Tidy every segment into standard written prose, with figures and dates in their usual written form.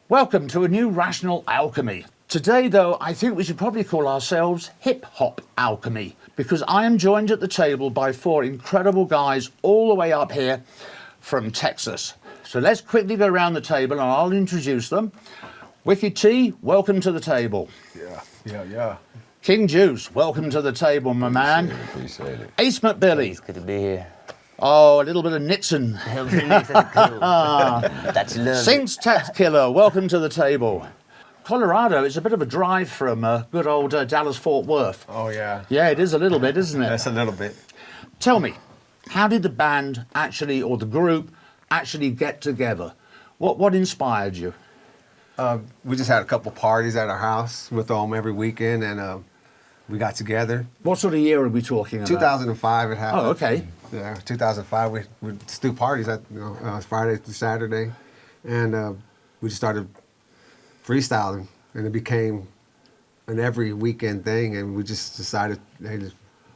Welcome to a new Rational Alchemy. Today, though, I think we should probably call ourselves Hip Hop Alchemy, because I am joined at the table by four incredible guys all the way up here from Texas. So let's quickly go around the table and I'll introduce them. Wicked T, welcome to the table. Yeah. King Juice, welcome to the table, my man. Appreciate it. Ace McBilly. It's good to be here. Oh, a little bit of Nixon. That's love. Sinks Tax Killer, welcome to the table. Colorado is a bit of a drive from good old Dallas-Fort Worth. Oh, yeah. Yeah, it is a little bit, isn't it? That's a little bit. Tell me, how did the band actually, or the group, actually get together? What inspired you? We just had a couple parties at our house with them every weekend, and we got together. What sort of year are we talking about? 2005 it happened. Oh, okay. Yeah, 2005 we just do parties at Friday through Saturday, and we just started freestyling, and it became an every weekend thing, and we just decided, hey,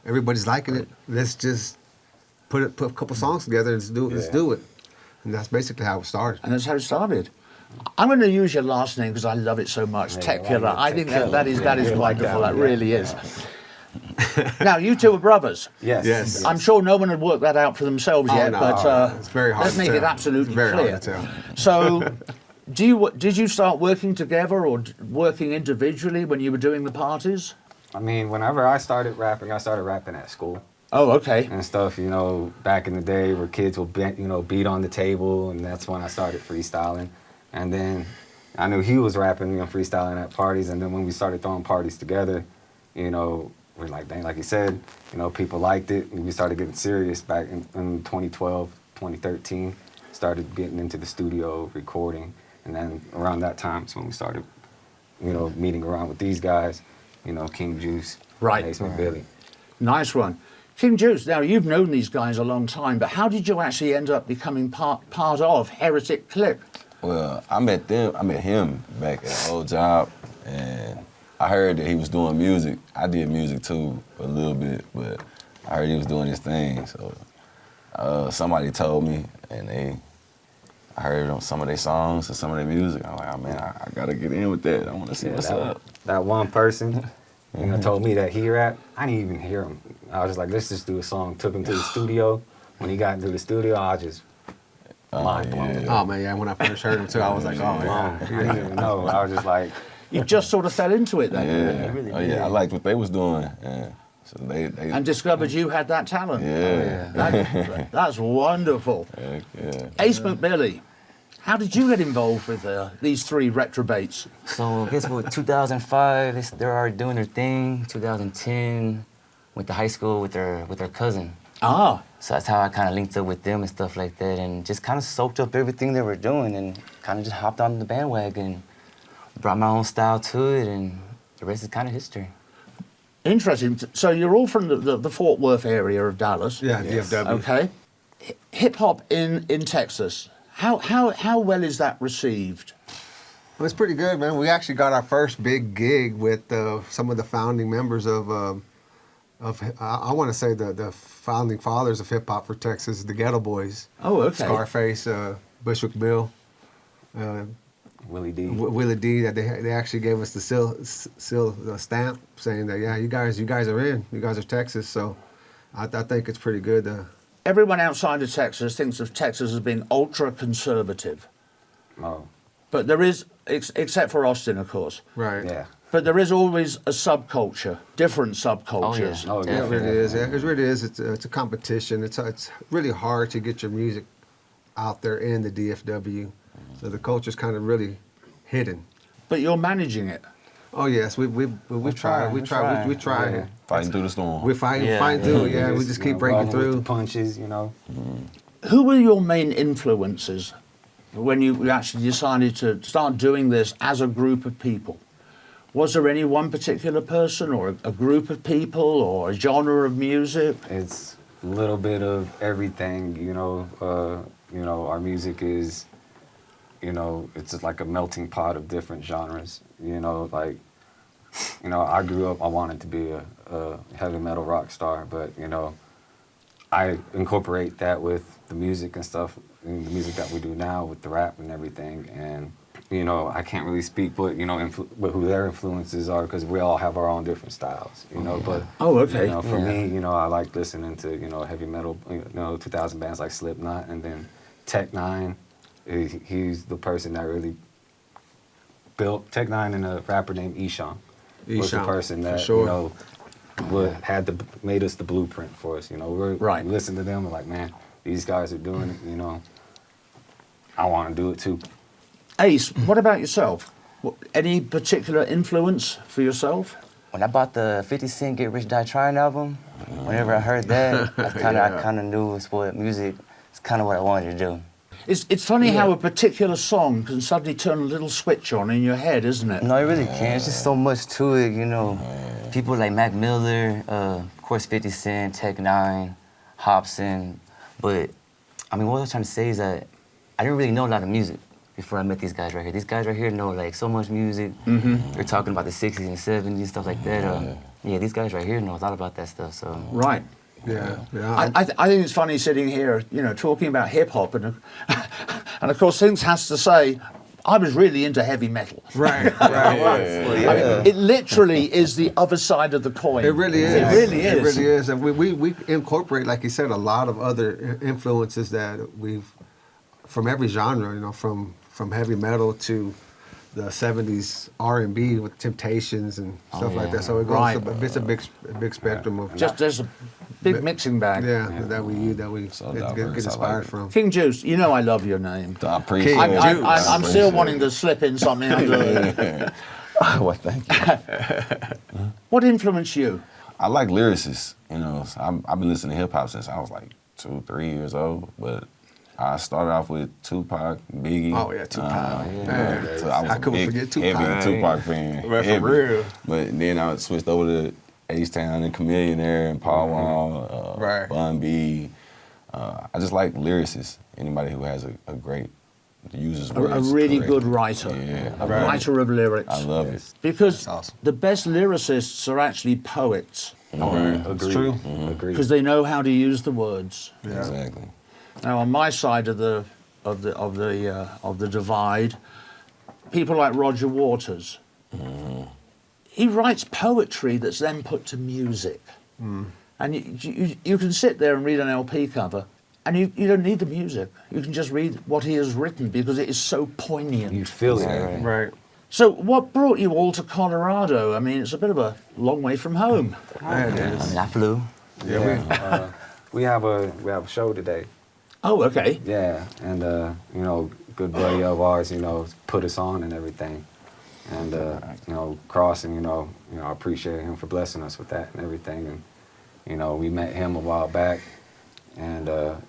everybody's liking it. Let's just put a couple songs together and let's do it. And that's basically how it started. And that's how it started. I'm going to use your last name because I love it so much, Tech Killer. I think that is wonderful. That really is. Now, you two are brothers. Yes. I'm sure no one had worked that out for themselves yet, no, but it's very hard let's make it absolutely very clear. hard to tell. So, did you start working together or working individually when you were doing the parties? I mean, whenever I started rapping at school Oh, okay. and stuff. You know, back in the day where kids would beat on the table, and that's when I started freestyling. And then I knew he was rapping, freestyling at parties. And then when we started throwing parties together, we're like, dang, like you said, people liked it. And we started getting serious back in 2012, 2013. Started getting into the studio, recording. And then around that time is when we started, meeting around with these guys, King Juice, Right. Ace McBilly. Nice one. King Juice, now you've known these guys a long time, but how did you actually end up becoming part of Heretic Klick? Well, I met him back at the old job, and I heard that he was doing music. I did music too, a little bit, but I heard he was doing his thing. So somebody told me, and I heard some of their songs and some of their music. I'm like, oh man, I gotta get in with that. I want to see what's up. That one person, told me that he rapped. I didn't even hear him. I was just like, let's just do a song. Took him to the studio. When he got into the studio, I just mind blown. Oh man, yeah. When I first heard him too, I was like, oh yeah. I didn't even know. I was just like, You just sort of fell into it then? Yeah. really Oh did. yeah, I liked what they was doing. Yeah. So they And discovered you had that talent? Yeah. That's wonderful. Heck yeah. Ace McBilly, how did you get involved with these three retrobates? So I guess with 2005, they're already doing their thing. 2010, went to high school with their cousin. Ah, So that's how I kind of linked up with them and stuff like that, and just kind of soaked up everything they were doing, and kind of just hopped on the bandwagon, brought my own style to it, and the rest is kind of history. interesting. So you're all from the Fort Worth area of Dallas. Yeah, DFW. Okay. Hip hop in Texas. How well is that received? Well, it's pretty good, man. We actually got our first big gig with some of the founding members of I want to say the founding fathers of hip hop for Texas, the Ghetto Boys. Oh, okay. Scarface, Bushwick Bill, Willie D. Willie D. That they actually gave us the seal stamp saying that you guys are in, you guys are Texas. So I think it's pretty good. Everyone outside of Texas thinks of Texas as being ultra conservative, Oh, but there is, except for Austin, of course. Right. yeah. But there is always a subculture, different subcultures. Oh, Yeah, it really is. Yeah, it really is. It's a competition. It's really hard to get your music out there in the DFW. So the culture's kind of really hidden. But you're managing it. Oh yes, we try. We try. Yeah. Fighting through the storm. We fight through. Yeah, we just keep breaking rolling with through. the punches, Who were your main influences when you actually decided to start doing this as a group of people? Was there any one particular person or a group of people or a genre of music? It's a little bit of everything, our music is, it's just like a melting pot of different genres, I grew up, I wanted to be a heavy metal rock star, but, I incorporate that with the music and stuff, and the music that we do now with the rap and everything, and, you know, I can't really speak what, you know, what who their influences are, because we all have our own different styles, you know. But Oh, okay. you know, for me, you know, I like listening to, you know, heavy metal, you know, 2000 bands like Slipknot, and then Tech-9. He's the person that really built Tech-9, and a rapper named Esham was the Esham, person for that sure. you know made us the blueprint for us. You know, we Right. listen to them and like, man, these guys are doing it. You know, I want to do it too. Ace, what about yourself? Any particular influence for yourself? When I bought the 50 Cent Get Rich Die Trying album, whenever I heard that, I kind of knew it's what music. It's kind of what I wanted to do. It's funny how a particular song can suddenly turn a little switch on in your head, isn't it? No, it really can't. It's just so much to it, you know. People like Mac Miller, of course 50 Cent, Tech-9, Hobson. But, I mean, what I was trying to say is that I didn't really know a lot of music before I met these guys right here. These guys right here know, like, so much music. They're talking about the 60s and 70s, stuff like that. Yeah, these guys right here know a lot about that stuff, so. Right. Yeah, yeah. I think it's funny sitting here, you know, talking about hip hop, and of course, Things has to say, I was really into heavy metal. Right. I mean, it literally is the other side of the coin. It really is. It really is. It really is. And we incorporate, like you said, a lot of other influences that we've, from every genre, you know, from heavy metal to the 70s R&B with Temptations and stuff like that. So it goes, Right. it's a big spectrum of Just there's a big mixing bag. that we So get diverse, I inspired like it. from. King Juice, you know I love your name. I appreciate King it. Juice. I'm still wanting to slip in something under it. Well, thank you. What influenced you? I like lyricists. You know, I've been listening to hip hop since I was like 2, 3 years old. But I started off with Tupac, Biggie. Oh, yeah, Tupac. So I was I a couldn't big, forget Tupac. heavy Tupac fan. Right, for heavy. real. But then I switched over to H-Town and Chamillionaire and Paul Wall, Right. Bun B. I just like lyricists. Anybody who has a great, uses A words. really correct. good writer. Yeah, A writer of lyrics. I love it. Because That's awesome. the best lyricists are actually poets, Agreed. true. Agreed. because they know how to use the words. Exactly. Now, on my side of the divide, people like Roger Waters. He writes poetry that's then put to music, and you can sit there and read an LP cover, and you don't need the music. You can just read what he has written because it is so poignant. You feel it. Exactly. Right. So, what brought you all to Colorado? I mean, it's a bit of a long way from home. Yeah, it I is. mean, I flew. Yeah. We have a show today. Oh, okay. Yeah, and you know, good buddy of ours, you know, put us on and everything, and you know, Crossing, you know, I appreciate him for blessing us with that and everything, and you know, we met him a while back, and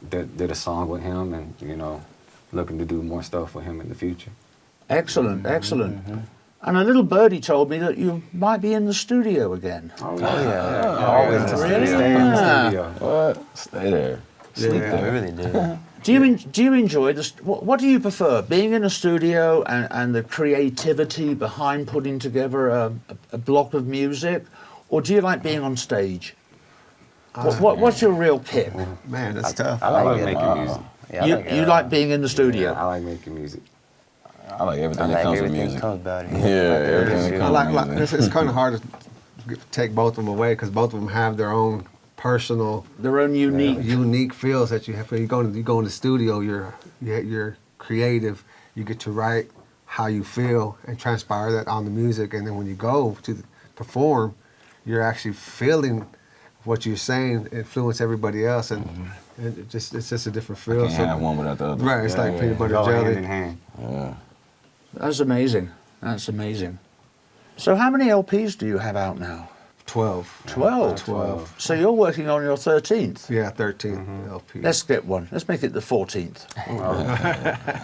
did a song with him, and you know, looking to do more stuff with him in the future. Excellent, excellent. And a little birdie told me that you might be in the studio again. Oh yeah. Always in the studio. Stay in the Yeah. studio. What? Stay there. Sleep Yeah. I there. really do. Do you enjoy this? What do you prefer, being in a studio and the creativity behind putting together a block of music, or do you like being on stage? What's your real kick? Man, that's tough. I like it. making music. Yeah, You like being in the studio? Yeah, I like making music. I like everything I that like comes with everything music. comes about it. Yeah, everything that I comes like, with music. it's kind of hard to take both of them away because both of them have their own personal, Their own unique. unique feels that you have. You go in the studio, you're creative. You get to write how you feel and transpire that on the music, and then when you go to perform, you're actually feeling what you're saying influence everybody else, and it's just a different feel. Can't have one without the other. Right, it's like peanut butter Go hand in jelly. hand. Yeah. That's amazing. That's amazing. So how many LPs do you have out now? 12. 12. So you're working on your 13th. Yeah, 13 LP. Let's get one. Let's make it the 14th.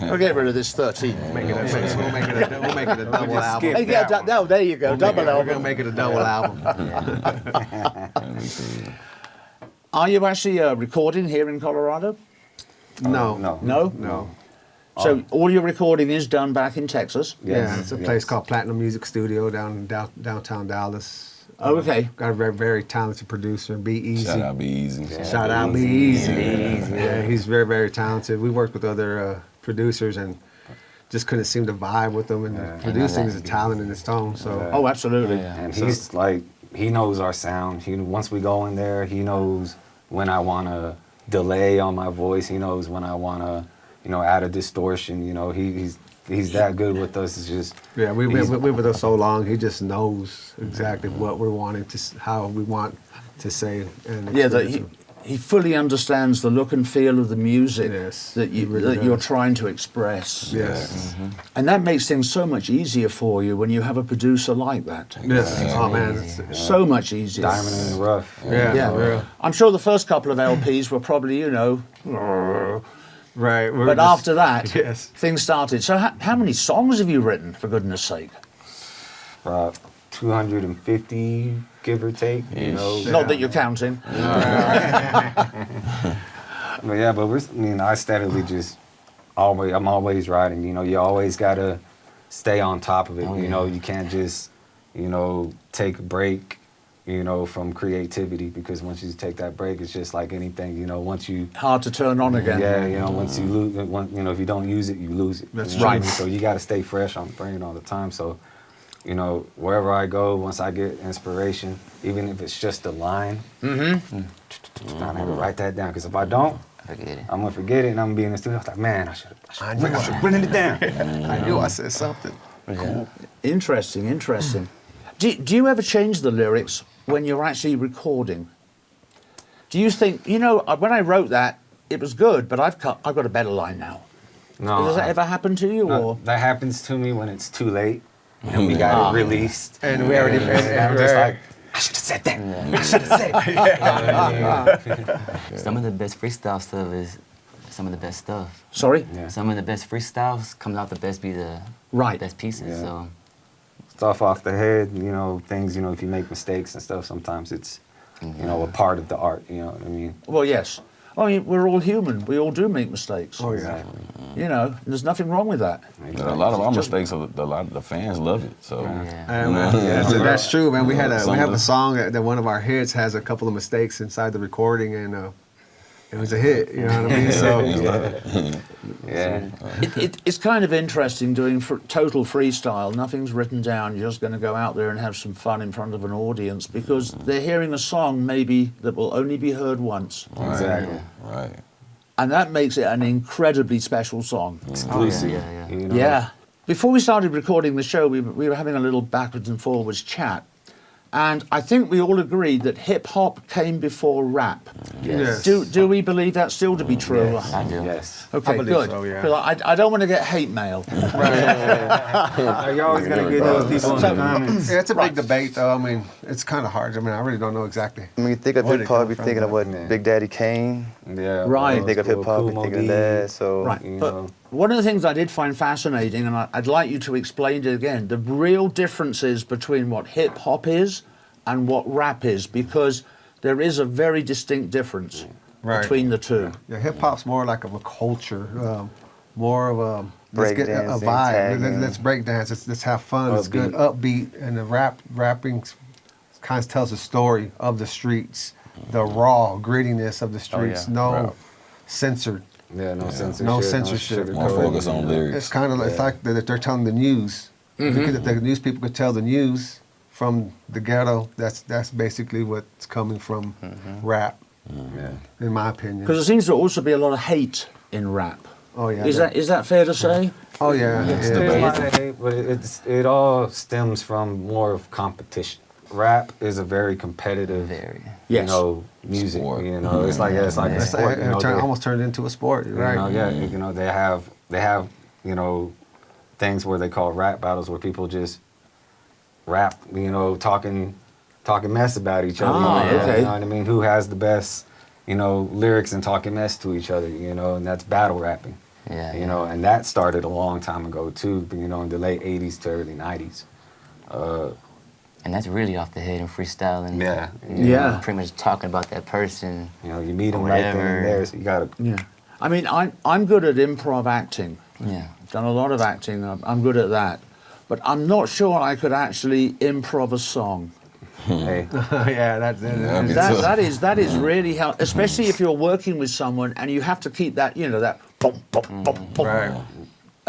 We'll get rid of this 13th. we'll make it a double album. Hey, yeah, no, there you go. Double We're gonna album. make it a double album. Are you actually recording here in Colorado? No. No. No? No. So all your recording is done back in Texas? Yeah, it's a place Yes. called Platinum Music Studio downtown Dallas. Oh, okay. Got a very, very talented producer, Be Easy. Shout out, Be Easy. Shout out, Be Easy. Yeah, he's very, very talented. We worked with other producers, and just couldn't seem to vibe with him. And the producing is a talent in its tone. So Oh, absolutely. And he's like, he knows our sound. Once we go in there, he knows when I want to delay on my voice. He knows when I want to, add a distortion. He's that good with us. It's just we've been with us so long. He just knows exactly what we're wanting to, how we want to say. And Yeah, that he fully understands the look and feel of the music that you're trying to express. Yes. And that makes things so much easier for you when you have a producer like that. Yes. Oh man, it's So much easier. diamond in the rough. yeah, for real. I'm sure the first couple of LPs were probably, Right. but after that, Yes. things started. So how many songs have you written, for goodness sake? 250, give or take. Not that you're counting. But I steadily just I'm always writing. You always gotta stay on top of it. You can't just, take a break, from creativity, because once you take that break, it's just like anything. Once you Hard to turn on again. once you lose, if you don't use it, you lose it. That's you know what I right. mean? So you got to stay fresh on the brain all the time. So, wherever I go, once I get inspiration, even if it's just a line, I have to write that down. Because if I don't, Forget it. I'm gonna forget it, and I'm gonna be in the studio. I was like, man, I should have written it down. I knew I said something. Interesting. Do you ever change the lyrics when you're actually recording? Do you think, when I wrote that, it was good, but I've got a better line now? No, Does that ever happen to you? Or that happens to me when it's too late and we got it released, And we already and I'm just like, I should have said that. I should have said it. Some of the best freestyle stuff is some of the best stuff. Sorry? Yeah. Some of the best freestyles comes out the best, be the Right. best pieces. Yeah. So Stuff off the head, things, if you make mistakes and stuff, sometimes it's, a part of the art, you know what I mean? Well, yes. I mean, we're all human. We all do make mistakes. Oh yeah. There's nothing wrong with that. A lot of our mistakes, a lot of the fans love it. So That's true, man. We have Some a of song that one of our hits has a couple of mistakes inside the recording, and it was a hit. You know what I mean? So Yeah. It's kind of interesting doing total freestyle. Nothing's written down. You're just going to go out there and have some fun in front of an audience because they're hearing a song maybe that will only be heard once. Exactly. Right. And that makes it an incredibly special song. Exclusive. yeah. Yeah. Before we started recording the show, we were having a little backwards and forwards chat. And I think we all agreed that hip-hop came before rap. Yes. Do we believe that still to be true? I do. Yes. Okay, I believe good. so, yeah. 'Cause I don't want to get hate mail. You're always gonna get those people in the comments. yeah, it's a big debate, though. I mean, it's kind of hard. I mean, I really don't know exactly. When you think of Where'd it hip hop, come you're from, thinking of what yeah. Big Daddy Kane. Yeah. Right. When you think of hip hop, Cool you're thinking of Mo D. that. So Right, You but know. one of the things I did find fascinating, and I'd like you to explain it again, the real differences between what hip-hop is and what rap is, because there is a very distinct difference Right. between the two. Yeah, hip hop's more like of a culture, more of a let's get a Breakdancing, vibe. tagging. Let's break dance. Let's have fun. It's good, upbeat, and the rapping kind of tells the story of the streets, the raw grittiness of the streets. yeah. No Right. censored. Yeah, no censorship. No censorship. More focus on lyrics. It's kind of it's like that they're telling the news. The news people could tell the news from the ghetto. That's basically what's coming from rap, Yeah. in my opinion. Because there seems to also be a lot of hate in rap. Oh yeah. Is that fair to say? Oh yeah. There's a lot of hate, but it all stems from more of competition. Rap is a very competitive, Very. Yes. music. Sport. It's like a sport. Almost turned into a sport, right? They have things where they call rap battles where people just rap, talking mess about each other. Okay. You know what I mean? Who has the best, lyrics and talking mess to each other, and that's battle rapping. Yeah. And that started a long time ago too, in the late 80s to early 90s. And that's really off the head and freestyling. Yeah. Yeah. Pretty much talking about that person. You meet them right then and there, so you gotta. Yeah. I mean, I'm good at improv acting. Yeah. I've done a lot of acting. I'm good at that. But I'm not sure I could actually improv a song. Hey, Yeah, that's That'd be it. tough. That is really how, especially if you're working with someone and you have to keep that, that boom, boom, boom, boom. Right.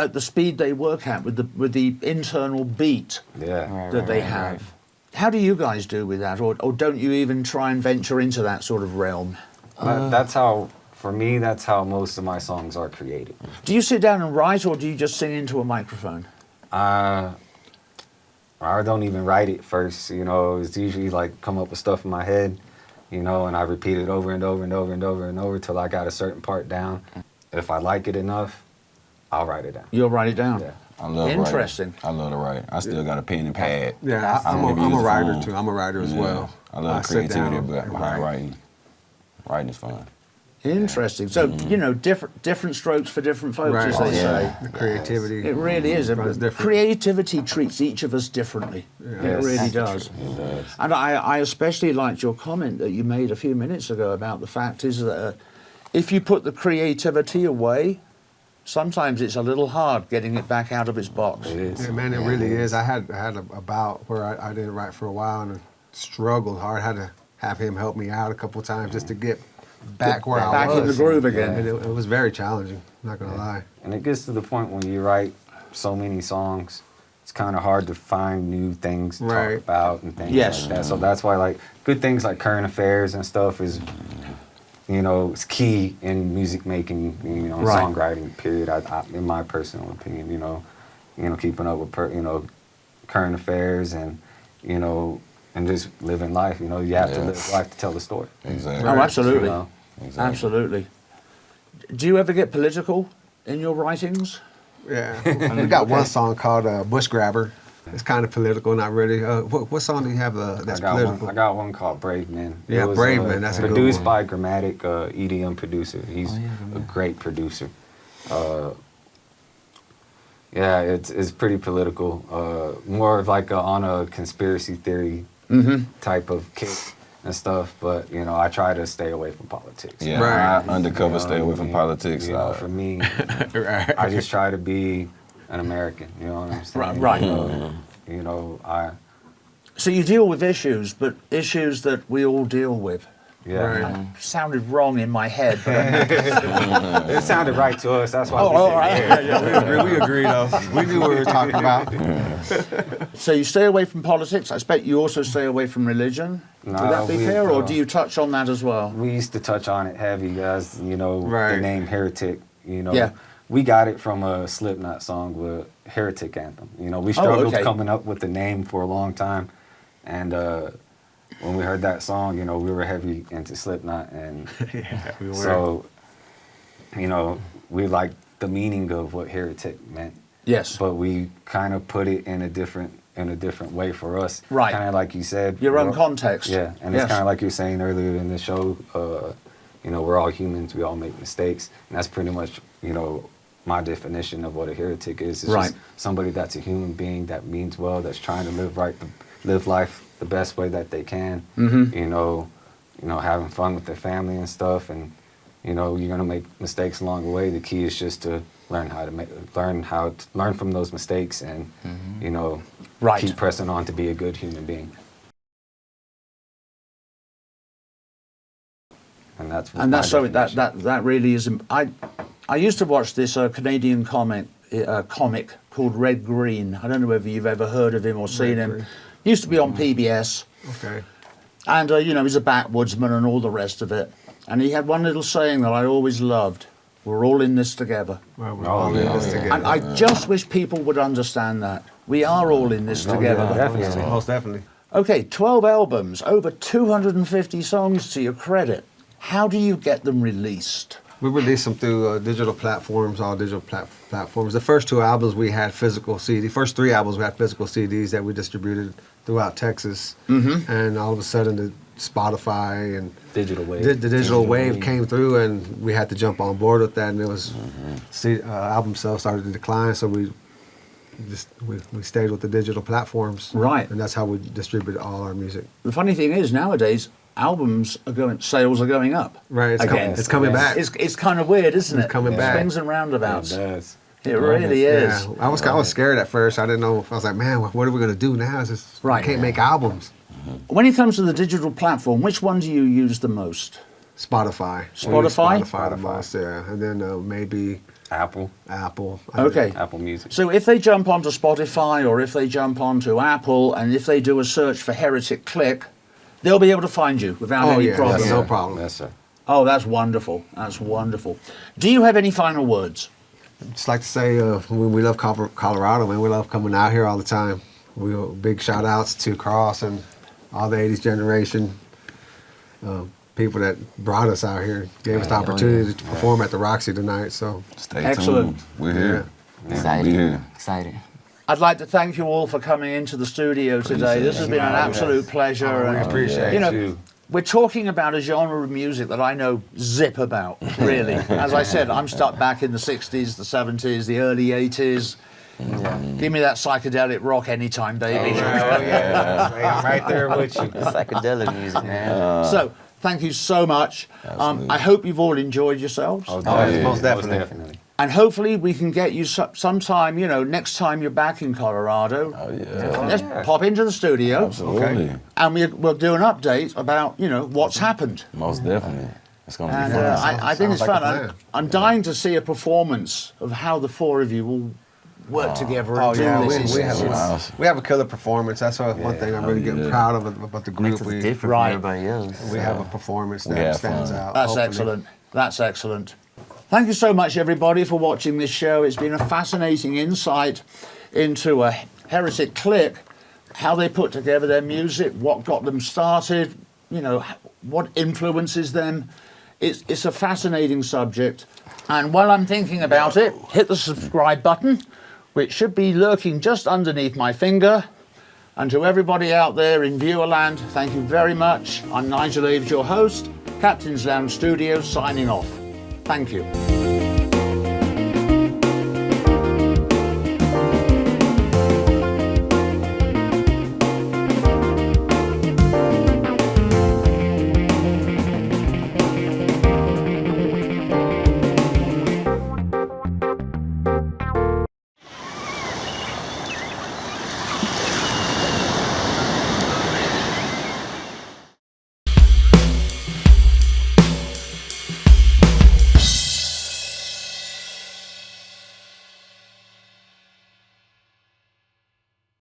at the speed they work at with the internal beat Yeah. that they have. How do you guys do with that, or don't you even try and venture into that sort of realm? That's how, for me, that's how most of my songs are created. Do you sit down and write, or do you just sing into a microphone? I don't even write it first, you know. It's usually like come up with stuff in my head, you know, and I repeat it over and over and over and over and over till I got a certain part down. If I like it enough, I'll write it down. You'll write it down. Yeah. I love Interesting. writing. I love to write. I still got a pen and pad. Yeah, I'm Maybe a use the writer phone. too. I'm a writer as Yeah. well. I love the sit down creativity and behind write. writing. Writing is fun. Interesting. So, you know, different strokes for different folks, Right. as they say. The creativity. It really is. Runs different. Creativity treats each of us differently. It Yes. really does. It does. And I especially liked your comment that you made a few minutes ago about the fact is that if you put the creativity away, sometimes it's a little hard getting it back out of its box. It is. Yeah, man, it really is. I had a bout where I didn't write for a while and struggled hard. I had to have him help me out a couple times just to get back where I Back was. in the groove again. And it was very challenging, not gonna lie. And it gets to the point when you write so many songs, it's kind of hard to find new things to Right. talk about and things Yes. like that. So that's why, like, good things like current affairs and stuff is, you know, it's key in music making, you know, Right. songwriting. Period. In my personal opinion, you know, keeping up with current affairs and, you know, and just living life. You know, you have to Yeah. live life to tell the story. Exactly. Oh, absolutely. You know? Exactly. Absolutely. Do you ever get political in your writings? Yeah, we got one song called "Bush Grabber." It's kind of political, not really. What song do you have that's political? I got one called Brave Man. Yeah, It was, Brave Man, that's a good produced one. by Grammatic, EDM producer. He's a great producer. Yeah, it's pretty political. More of like on a conspiracy theory type of kick and stuff. But you know, I try to stay away from politics. Yeah, Right. I undercover You know stay what away I from mean? politics. You know, for me, Right. I just try to be an American. You know what I'm saying? Right. You know, I So you deal with issues, but issues that we all deal with. yeah. Right. Sounded wrong in my head, but It sounded right to us. That's why. oh, we all said right. yeah. We agree though. We knew what we were talking about. So you stay away from politics. I expect you also stay away from religion. Would No, that be we- fair, or no. do you touch on that as well? We used to touch on it heavy, guys. You know, Right. the name Heretic. You know, Yeah. we got it from a Slipknot song with Heretic Anthem. You know, we struggled okay. coming up with the name for a long time, and when we heard that song, you know, we were heavy into Slipknot, and We were. so, you know, we liked the meaning of what Heretic meant, Yes. but we kind of put it in a different way for us. Right. Kind of like you said. Your own we're- context. Yeah, and Yes. it's kind of like you were saying earlier in the show. You know, we're all humans. We all make mistakes, and that's pretty much, you know, my definition of what a heretic is. It's Right. just somebody that's a human being that means well, that's trying to live right, live life the best way that they can. Mhm. You know, having fun with their family and stuff, and you know, you're gonna make mistakes along the way. The key is just to learn from those mistakes, and you know, Right. keep pressing on to be a good human being. And that's And that's my so definition. that really is. I used to watch this Canadian comic called Red Green. I don't know whether you've ever heard of him or seen him. Green. Used to be on PBS, Okay. and you know, he's a backwoodsman and all the rest of it. And he had one little saying that I always loved: "We're all in this together." Well, we're Oh, all in yeah. this together. And I just wish people would understand that we are all in this Oh, together. yeah, definitely. Most definitely. Okay, 12 albums, over 250 songs to your credit. How do you get them released? We released them through digital platforms, all digital platforms. The first two albums we had physical CD. First three albums we had physical CDs that we distributed throughout Texas. Mm-hmm. And all of a sudden the Spotify and Digital wave. the digital wave came through, and we had to jump on board with that. And it was album sales started to decline, so we stayed with the digital platforms. Right. And that's how we distribute all our music. The funny thing is, nowadays, sales are going up. Right. Again. It's coming back. It's kind of weird, isn't it? It's coming back. Swings and roundabouts. It does. It really is. Yeah, I was scared at first. I didn't know. I was like, man, what are we gonna do now? It's just, Right. We can't make albums. When it comes to the digital platform, which one do you use the most? Spotify. Spotify? Spotify the most, yeah. And then maybe Apple. Apple. Okay. Apple Music. So if they jump onto Spotify or if they jump onto Apple and if they do a search for Heretic Klick, they'll be able to find you without Oh, any yeah, problem. no problem. Yes, sir. Oh, that's wonderful. That's wonderful. Do you have any final words? Just like to say, we love Colorado, man. We love coming out here all the time. Big shout outs to Cross and all the 80s generation. People that brought us out here, gave us the opportunity to perform at the Roxy tonight. So Stay Excellent. tuned. We're here. Excited. Be here. Excited. I'd like to thank you all for coming into the studio today. This has been an absolute pleasure. we and, appreciate you know, you. we're talking about a genre of music that I know zip about, really. As I said, I'm stuck back in the 60s, the 70s, the early 80s. Give me that psychedelic rock anytime, baby. I'm right there with you. Psychedelic music, man. So, thank you so much. I hope you've all enjoyed yourselves. most definitely. And hopefully we can get you sometime, you know, next time you're back in Colorado. Oh, yeah. Let's pop into the studio. Absolutely. And we'll do an update about, you know, what's happened. Most definitely. It's going to be And fun. I think it's Sounds like fun. a plan. I'm dying to see a performance of how the four of you will work together and Oh do yeah, this. we have a killer performance. That's one thing I'm really getting proud of about the group. Makes us different Right. from everybody else. We have a performance We that have stands fun. out. That's hopefully. excellent. That's excellent. Thank you so much, everybody, for watching this show. It's been a fascinating insight into a Heretic Klick, how they put together their music, what got them started, you know, what influences them. It's a fascinating subject. And while I'm thinking about it, hit the subscribe button, which should be lurking just underneath my finger. And to everybody out there in Viewerland, thank you very much. I'm Nigel Aves, your host, Captain's Lounge Studios, signing off. Thank you.